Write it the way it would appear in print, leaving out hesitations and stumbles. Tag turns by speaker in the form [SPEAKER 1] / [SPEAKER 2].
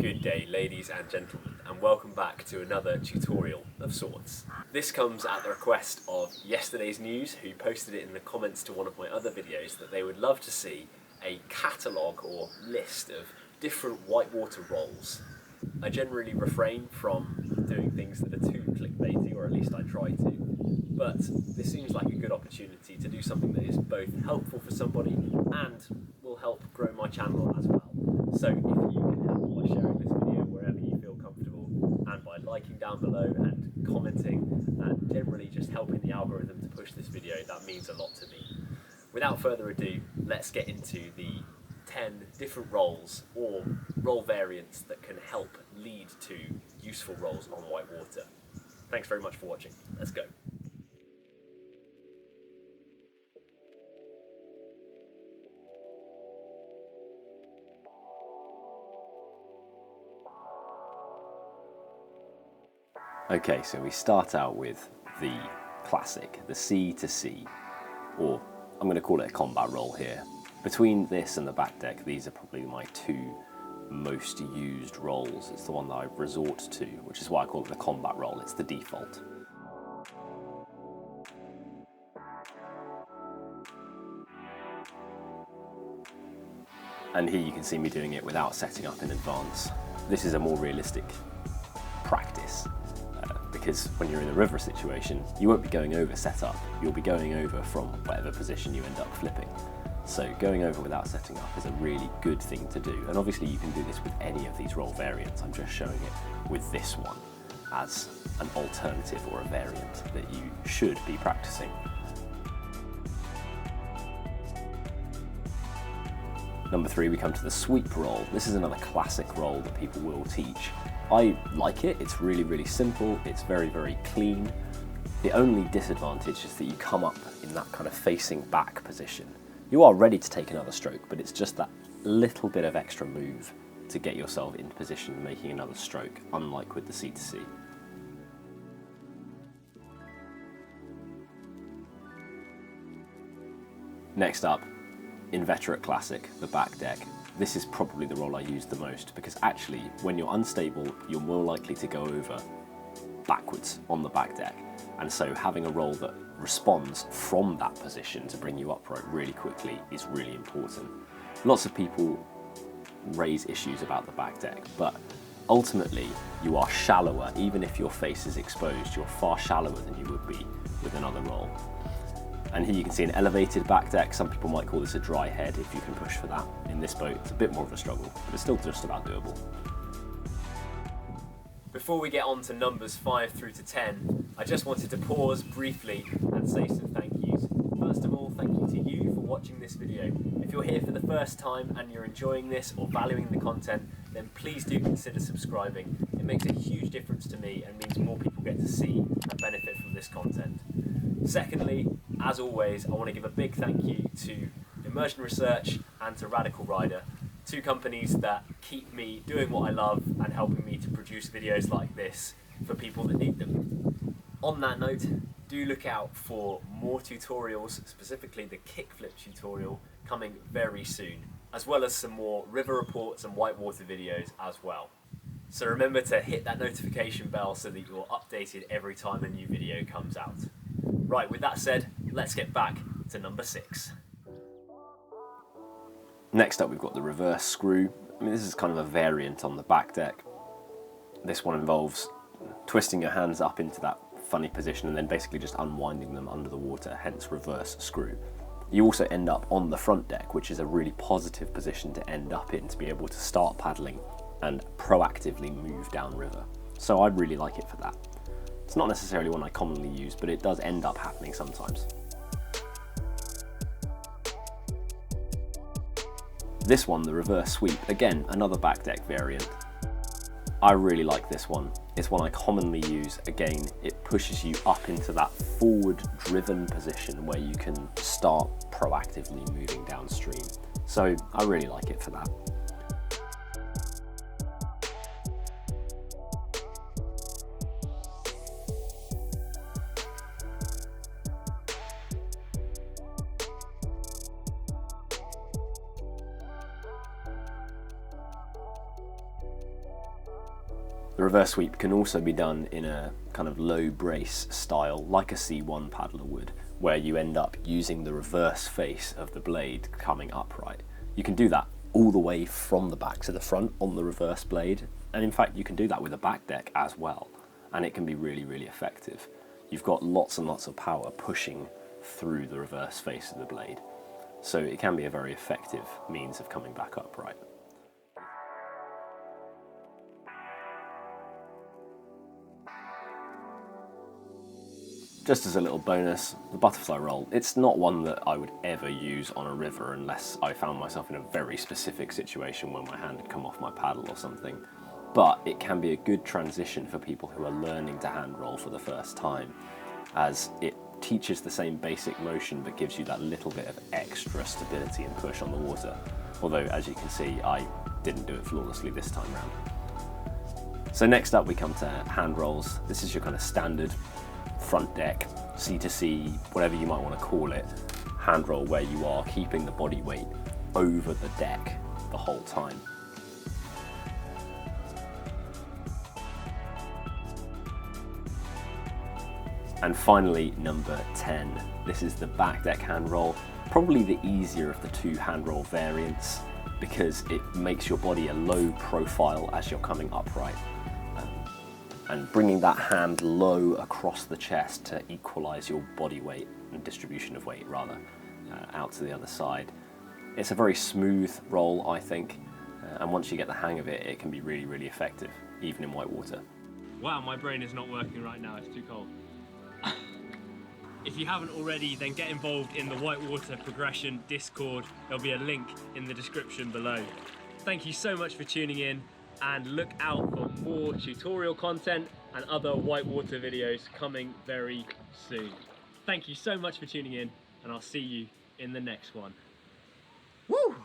[SPEAKER 1] Good day, ladies and gentlemen, and welcome back to another tutorial of sorts. This comes at the request of Yesterday's News, who posted it in the comments to one of my other videos that they would love to see a catalogue or list of different whitewater rolls. I generally refrain from doing things that are too clickbaity, or at least I try to, but this seems like a good opportunity to do something that is both helpful for somebody and will help grow my channel as well. So if you can help by sharing this video wherever you feel comfortable, and by liking down below and commenting and generally just helping the algorithm to push this video, that means a lot to me. Without further ado, let's get into the 10 different roles or role variants that can help lead to useful roles on whitewater. Thanks very much for watching. Let's go. Okay, so we start out with the classic, the C to C, or I'm going to call it a combat role here. Between this and the back deck, these are probably my two most used roles. It's the one that I resort to, which is why I call it the combat role. It's the default. And here you can see me doing it without setting up in advance. This is a more realistic practice. Because when you're in a river situation, you won't be going over setup, you'll be going over from whatever position you end up flipping. So going over without setting up is a really good thing to do. And obviously you can do this with any of these role variants. I'm just showing it with this one as an alternative or a variant that you should be practicing. Number 3, we come to the sweep role. This is another classic role that people will teach. I like it, it's really simple, it's very clean. The only disadvantage is that you come up in that kind of facing back position. You are ready to take another stroke, but it's just that little bit of extra move to get yourself into position making another stroke, unlike with the C to C. Next up, Inveterate Classic, the back deck. This is probably the role I use the most because actually when you're unstable you're more likely to go over backwards on the back deck, and so having a role that responds from that position to bring you upright really quickly is really important. Lots of people raise issues about the back deck, but ultimately you are shallower. Even if your face is exposed, you're far shallower than you would be with another role. And here you can see an elevated back deck. Some people might call this a dry head if you can push for that. In this boat, it's a bit more of a struggle, but it's still just about doable. Before we get on to numbers 5 through to 10, I just wanted to pause briefly and say some thank yous. First of all, thank you to you for watching this video. If you're here for the first time and you're enjoying this or valuing the content, then please do consider subscribing. It makes a huge difference to me and means more people get to see and benefit from this content. Secondly, as always, I want to give a big thank you to Immersion Research and to Radical Rider, two companies that keep me doing what I love and helping me to produce videos like this for people that need them. On that note, do look out for more tutorials, specifically the kickflip tutorial, coming very soon, as well as some more river reports and whitewater videos as well. So remember to hit that notification bell so that you're updated every time a new video comes out. Right, with that said, let's get back to number 6. Next up we've got the reverse screw. I mean, this is kind of a variant on the back deck. This one involves twisting your hands up into that funny position and then basically just unwinding them under the water, hence reverse screw. You also end up on the front deck, which is a really positive position to end up in to be able to start paddling and proactively move downriver. So I really like it for that. It's not necessarily one I commonly use, but it does end up happening sometimes. This one, the reverse sweep, again, another back deck variant. I really like this one. It's one I commonly use. Again, it pushes you up into that forward driven position where you can start proactively moving downstream. So I really like it for that. The reverse sweep can also be done in a kind of low brace style, like a C1 paddler would, where you end up using the reverse face of the blade coming upright. You can do that all the way from the back to the front on the reverse blade, and in fact you can do that with a back deck as well, and it can be really, really effective. You've got lots and lots of power pushing through the reverse face of the blade, so it can be a very effective means of coming back upright. Just as a little bonus, the butterfly roll, it's not one that I would ever use on a river unless I found myself in a very specific situation where my hand had come off my paddle or something. But it can be a good transition for people who are learning to hand roll for the first time, as it teaches the same basic motion but gives you that little bit of extra stability and push on the water. Although, as you can see, I didn't do it flawlessly this time round. So next up we come to hand rolls. This is your kind of standard front deck, C2C, whatever you might want to call it, hand roll where you are keeping the body weight over the deck the whole time. And finally, number 10. This is the back deck hand roll, probably the easier of the two hand roll variants because it makes your body a low profile as you're coming upright. And bringing that hand low across the chest to equalize your body weight and distribution of weight rather out to the other side. It's a very smooth roll, I think, and once you get the hang of it, it can be really, really effective, even in whitewater.
[SPEAKER 2] Wow, my brain is not working right now, it's too cold. If you haven't already, then get involved in the Whitewater Progression Discord. There'll be a link in the description below. Thank you so much for tuning in, and look out for more tutorial content and other whitewater videos coming very soon. Thank you so much for tuning in, and I'll see you in the next one. Woo!